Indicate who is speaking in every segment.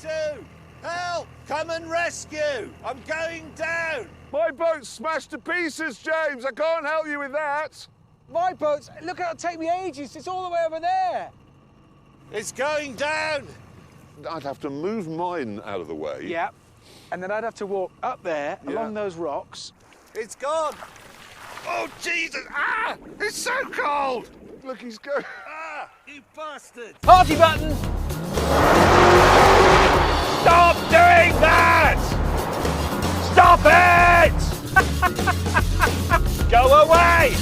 Speaker 1: too! Help! Come and rescue! I'm going down!
Speaker 2: My boat's smashed to pieces, James. I can't help you with that.
Speaker 3: My boat's... Look, it'll take me ages. It's all the way over there.
Speaker 1: It's going down!
Speaker 2: I'd have to move mine out of the way.
Speaker 3: Yeah. And then I'd have to walk up there, along those rocks.
Speaker 1: It's gone!
Speaker 2: Oh, Jesus! Ah! It's so cold! Look, he's going...
Speaker 1: Ah! You bastard!
Speaker 3: Party button!
Speaker 2: Stop doing that! Stop it! Go away!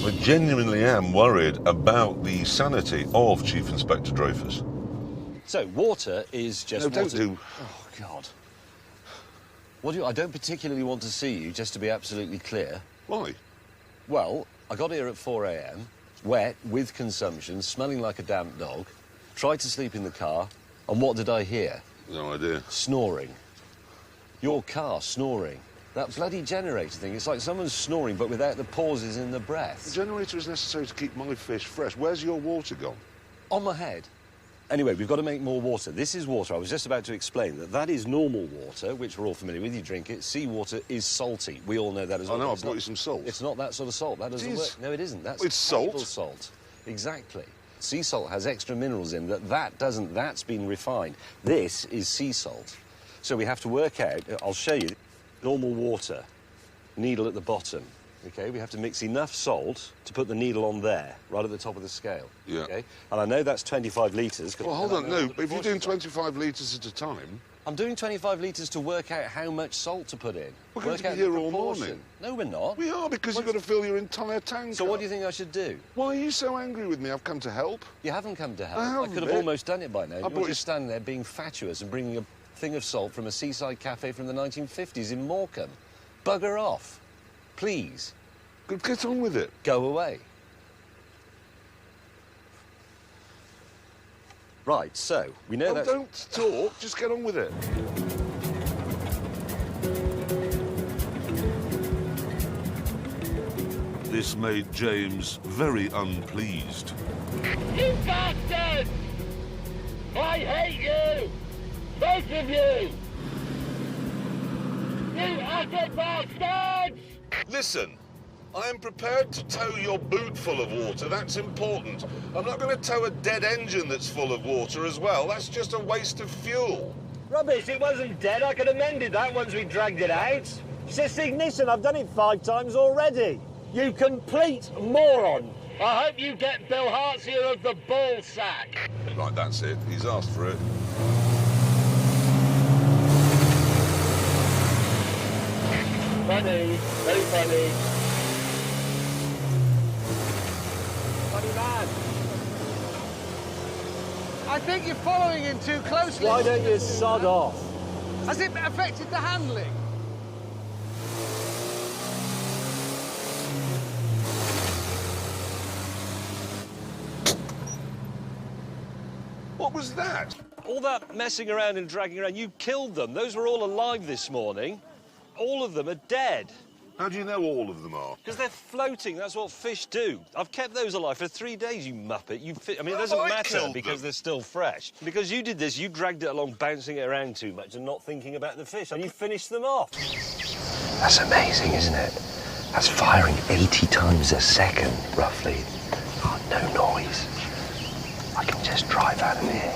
Speaker 2: I genuinely am worried about the sanity of Chief Inspector Dreyfus.
Speaker 4: So, water is just
Speaker 2: No,
Speaker 4: water.
Speaker 2: don't do...
Speaker 4: Oh, God. I don't particularly want to see you, just to be absolutely clear.
Speaker 2: Why?
Speaker 4: Well, I got here at 4 a.m, wet, with consumption, smelling like a damp dog, tried to sleep in the car, and what did I hear?
Speaker 2: No idea.
Speaker 4: Snoring. Your car snoring. That bloody generator thing, it's like someone's snoring, but without the pauses in the breath.
Speaker 2: The generator is necessary to keep my fish fresh. Where's your water gone?
Speaker 4: On my head. Anyway, we've got to make more water. This is water. I was just about to explain that is normal water, which we're all familiar with. You drink it. Seawater is salty. We all know that as well.
Speaker 2: I know, I brought you some salt.
Speaker 4: It's not that sort of salt. That doesn't work. No, it isn't. That's
Speaker 2: It's salt.
Speaker 4: table salt. Exactly. Sea salt has extra minerals in that doesn't. That's been refined. This is sea salt. So we have to work out, I'll show you, normal water, needle at the bottom. Okay, we have to mix enough salt to put the needle on there, right at the top of the scale.
Speaker 2: Yeah.
Speaker 4: Okay, and I know that's 25 litres.
Speaker 2: Well, hold on, no, if you're doing 25 litres at a time...
Speaker 4: I'm doing 25 litres to work out how much salt to put in.
Speaker 2: We're going
Speaker 4: Work
Speaker 2: to be
Speaker 4: out
Speaker 2: here
Speaker 4: the
Speaker 2: all
Speaker 4: proportion.
Speaker 2: morning.
Speaker 4: No, we're not.
Speaker 2: We are, because you've got to fill your entire tank
Speaker 4: So
Speaker 2: up.
Speaker 4: what do you think I should do?
Speaker 2: Why are you so angry with me? I've come to help.
Speaker 4: You haven't come to help.
Speaker 2: I
Speaker 4: I
Speaker 2: haven't,
Speaker 4: could have
Speaker 2: mate.
Speaker 4: almost done it by now.
Speaker 2: I
Speaker 4: You're
Speaker 2: brought
Speaker 4: just standing there being fatuous and bringing a thing of salt from a seaside cafe from the 1950s in Morecambe. Bugger off. Please.
Speaker 2: Get on with it.
Speaker 4: Go away. Right, so, we know
Speaker 2: Oh,
Speaker 4: that...
Speaker 2: don't talk, just get on with it. This made James very unpleased.
Speaker 5: You bastards! I hate you! Both of you! You utter bastards!
Speaker 2: Listen, I am prepared to tow your boot full of water, that's important. I'm not going to tow a dead engine that's full of water as well, that's just a waste of fuel.
Speaker 6: Rubbish, it wasn't dead. I could have mended that once we dragged it out. It's just ignition. I've done it 5 times already. You complete moron.
Speaker 5: I hope you get Bill Hart's ear of the ball sack.
Speaker 2: Right, that's it, he's asked for it.
Speaker 5: Funny, very funny.
Speaker 3: Funny man. I think you're following him too closely.
Speaker 6: Why don't you sod off?
Speaker 3: Has it affected the handling?
Speaker 2: What was that?
Speaker 4: All that messing around and dragging around, you killed them. Those were all alive this morning. All of them are dead.
Speaker 2: How do you know all of them are?
Speaker 4: Because they're floating, that's what fish do. I've kept those alive for 3 days, you muppet. I mean, it doesn't
Speaker 2: I
Speaker 4: matter
Speaker 2: killed
Speaker 4: because
Speaker 2: them.
Speaker 4: they're still fresh. Because you did this, you dragged it along, bouncing it around too much and not thinking about the fish, and you finished them off.
Speaker 7: That's amazing, isn't it? That's firing 80 times a second, roughly. Oh, no noise. I can just drive out of here.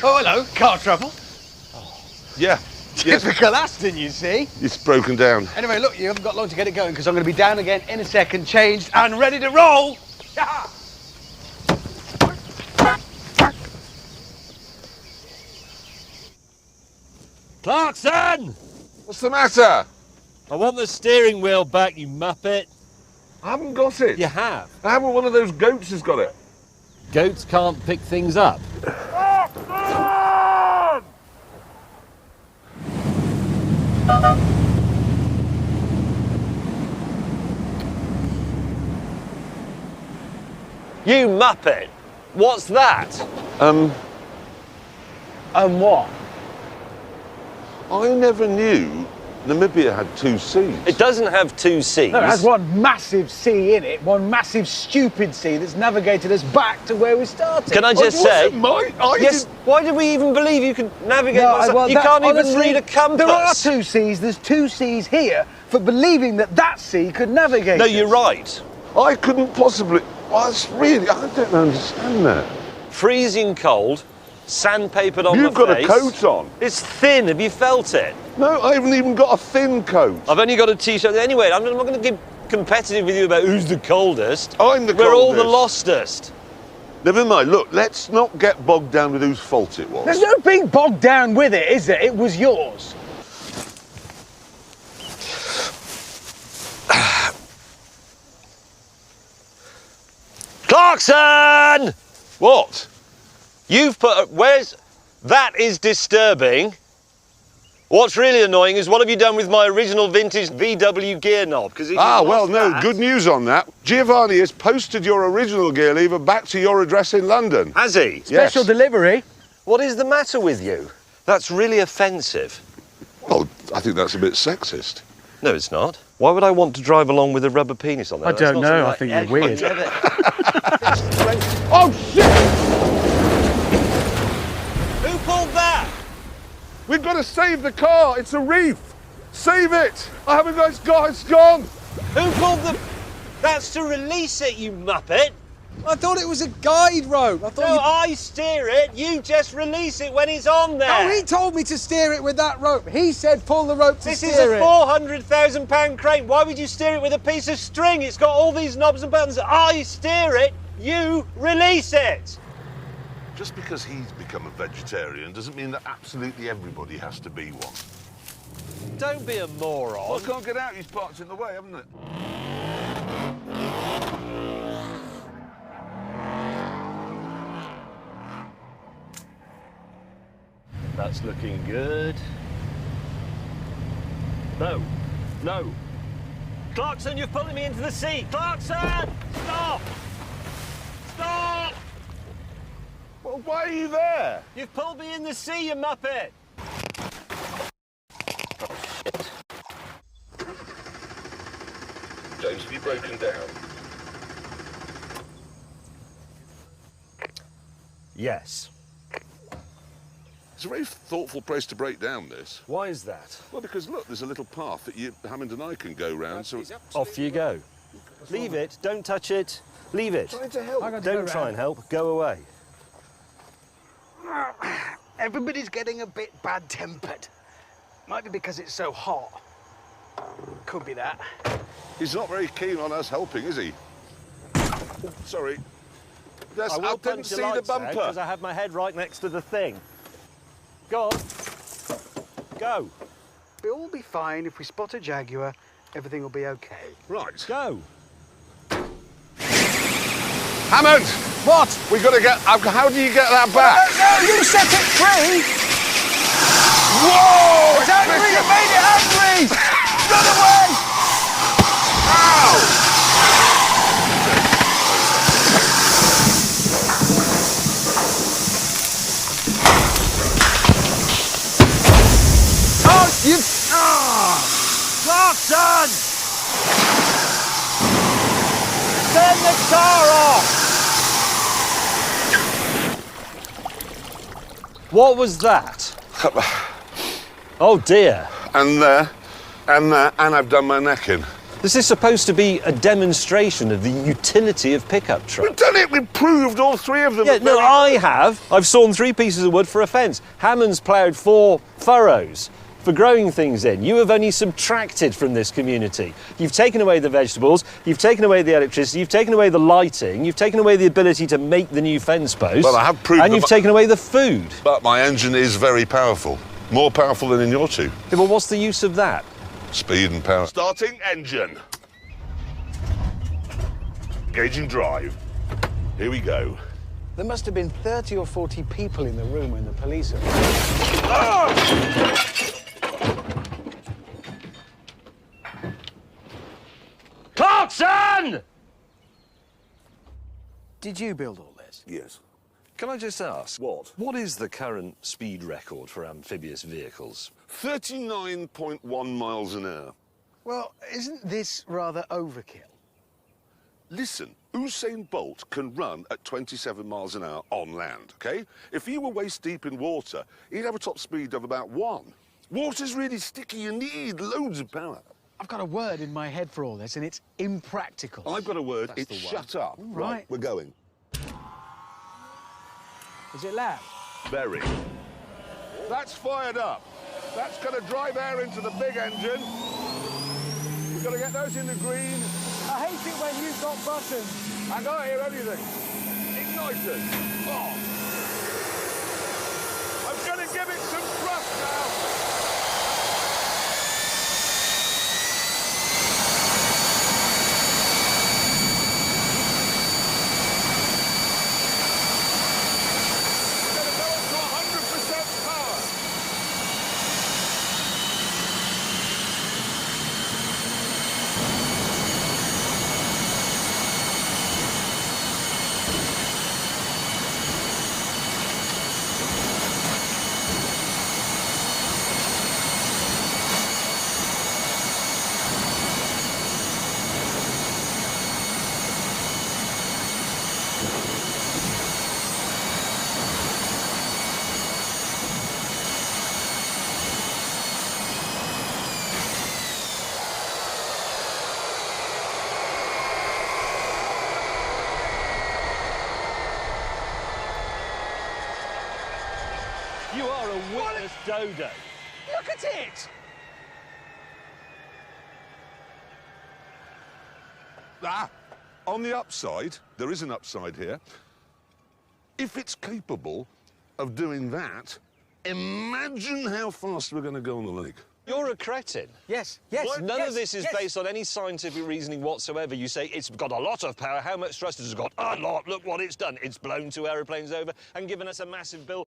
Speaker 3: Oh, hello. Car trouble.
Speaker 2: Yeah. Yes.
Speaker 3: Typical Aston, you see.
Speaker 2: It's broken down.
Speaker 3: Anyway, look, you haven't got long to get it going because I'm going to be down again in a second, changed and ready to roll.
Speaker 4: Clarkson!
Speaker 2: What's the matter?
Speaker 4: I want the steering wheel back, you muppet.
Speaker 2: I haven't got it.
Speaker 4: You have.
Speaker 2: I haven't. One of those goats has got it.
Speaker 4: Goats can't pick things up. You muppet! What's that?
Speaker 2: And
Speaker 4: what?
Speaker 2: I never knew Namibia had 2 seas.
Speaker 4: It doesn't have 2 seas.
Speaker 3: No, it has one massive sea in it, one massive stupid sea that's navigated us back to where we started.
Speaker 4: Can I just say? Yes.
Speaker 2: Didn't...
Speaker 4: Why did we even believe you could navigate?
Speaker 3: well,
Speaker 4: you
Speaker 3: that-
Speaker 4: can't even
Speaker 3: honestly,
Speaker 4: read a compass.
Speaker 3: There are 2 seas. There's 2 seas here for believing that sea could navigate.
Speaker 4: No,
Speaker 3: us.
Speaker 4: you're right.
Speaker 2: I couldn't possibly... Well, it's really... I don't understand that.
Speaker 4: Freezing cold, sandpapered on
Speaker 2: You've
Speaker 4: the
Speaker 2: got
Speaker 4: face.
Speaker 2: a coat on.
Speaker 4: It's thin. Have you felt it?
Speaker 2: No, I haven't even got a thin coat.
Speaker 4: I've only got a t-shirt. Anyway, I'm not going to get competitive with you about who's the coldest.
Speaker 2: I'm the
Speaker 4: We're all the
Speaker 2: coldest.
Speaker 4: lostest.
Speaker 2: Never mind. Look, let's not get bogged down with whose fault it was.
Speaker 3: There's no being bogged down with it, is there? It was yours.
Speaker 4: Clarkson!
Speaker 2: What?
Speaker 4: You've put... Where's... That is disturbing. What's really annoying is what have you done with my original vintage VW gear knob?
Speaker 2: Well, no, good news on that. Giovanni has posted your original gear lever back to your address in London.
Speaker 4: Has he?
Speaker 3: Special delivery.
Speaker 4: What is the matter with you? That's really offensive.
Speaker 2: Well, I think that's a bit sexist.
Speaker 4: No, it's not. Why would I want to drive along with a rubber penis on there?
Speaker 3: I
Speaker 4: That's
Speaker 3: don't
Speaker 4: not
Speaker 3: know.
Speaker 4: something
Speaker 3: I think you're weird.
Speaker 2: Oh, shit!
Speaker 4: Who pulled that?
Speaker 2: We've got to save the car. It's a reef. Save it. I haven't got it's gone.
Speaker 4: Who pulled the... That's to release it, you muppet.
Speaker 8: I thought it was a guide rope. I thought
Speaker 4: No, I steer it. You just release it when it's on there.
Speaker 8: No, he told me to steer it with that rope. He said pull the rope to
Speaker 4: This
Speaker 8: steer
Speaker 4: is a
Speaker 8: it.
Speaker 4: £400,000 crane. Why would you steer it with a piece of string? It's got all these knobs and buttons. I steer it. You release it.
Speaker 2: Just because he's become a vegetarian doesn't mean that absolutely everybody has to be one.
Speaker 4: Don't be a moron.
Speaker 2: Well, I can't get out. He's parked in the way, haven't it?
Speaker 4: That's looking good. No, no. Clarkson, you're pulling me into the sea. Clarkson, stop! Stop!
Speaker 2: Well, why are you there?
Speaker 4: You've pulled me in the sea, you muppet.
Speaker 2: James, have you broken down?
Speaker 4: Yes.
Speaker 2: It's a very thoughtful place to break down this.
Speaker 4: Why is that?
Speaker 2: Well, because look, there's a little path that Hammond and I can go round. So
Speaker 4: Off you go. Leave it. Don't touch it. Leave it.
Speaker 2: trying to help.
Speaker 4: Don't try and help. Go away.
Speaker 3: Everybody's getting a bit bad-tempered. Might be because it's so hot. Could be that.
Speaker 2: He's not very keen on us helping, is he? Oh, sorry.
Speaker 4: I will
Speaker 2: didn't
Speaker 4: punch
Speaker 2: see
Speaker 4: your
Speaker 2: the
Speaker 4: lights out
Speaker 2: bumper.
Speaker 4: because I have my head right next to the thing. Go on. Go.
Speaker 3: We'll all be fine if we spot a Jaguar. Everything will be okay.
Speaker 2: Right.
Speaker 4: Go.
Speaker 2: Hammond!
Speaker 3: What?
Speaker 2: We got to get. How do you get that back?
Speaker 3: No, you set it free!
Speaker 2: Whoa!
Speaker 3: It's angry! You made it angry! Run away!
Speaker 2: Ow!
Speaker 3: Oh, you...
Speaker 4: Clarkson! Turn the car off! What was that? Oh dear.
Speaker 2: And there, and there, and I've done my neck in.
Speaker 4: This is supposed to be a demonstration of the utility of pickup trucks.
Speaker 2: We've done it. We've proved all 3 of them.
Speaker 4: Yeah, no, I have. I've sawn 3 pieces of wood for a fence. Hammond's ploughed 4 furrows for growing things in. You have only subtracted from this community. You've taken away the vegetables, you've taken away the electricity, you've taken away the lighting, you've taken away the ability to make the new fence post.
Speaker 2: Well, I have proved
Speaker 4: and
Speaker 2: that
Speaker 4: you've taken away the food.
Speaker 2: But my engine is very powerful. More powerful than in your 2.
Speaker 4: Yeah, well, what's the use of that?
Speaker 2: Speed and power. Starting engine. Engaging drive. Here we go.
Speaker 3: There must have been 30 or 40 people in the room when the police arrived.
Speaker 4: Clarkson!
Speaker 3: Did you build all this?
Speaker 2: Yes.
Speaker 4: Can I just ask?
Speaker 2: What?
Speaker 4: What is the current speed record for amphibious vehicles?
Speaker 2: 39.1 miles an hour.
Speaker 3: Well, isn't this rather overkill?
Speaker 2: Listen, Usain Bolt can run at 27 miles an hour on land, OK? If he were waist deep in water, he'd have a top speed of about 1. Water's really sticky. You need loads of power.
Speaker 3: I've got a word in my head for all this, and it's impractical.
Speaker 2: I've got a word.
Speaker 4: That's
Speaker 2: It's
Speaker 4: the one.
Speaker 2: shut up.
Speaker 3: Right.
Speaker 2: We're going.
Speaker 3: Is it loud?
Speaker 2: Very. That's fired up. That's going to drive air into the big engine. We've got to get those in the green.
Speaker 8: I hate it when you've got buttons.
Speaker 2: I can't hear anything. Ignited. Oh. I'm going to give it some thrust now. We're going to go up to 100% power.
Speaker 6: You are a witness dodo.
Speaker 3: Look at it!
Speaker 2: Ah, on the upside, there is an upside here. If it's capable of doing that, imagine how fast we're going to go on the lake.
Speaker 4: You're a cretin.
Speaker 3: Yes, yes.
Speaker 4: None
Speaker 3: yes,
Speaker 4: of this is
Speaker 3: yes.
Speaker 4: based on any scientific reasoning whatsoever. You say it's got a lot of power. How much thrust has it got? A lot. Look what it's done. It's blown 2 aeroplanes over and given us a massive bill.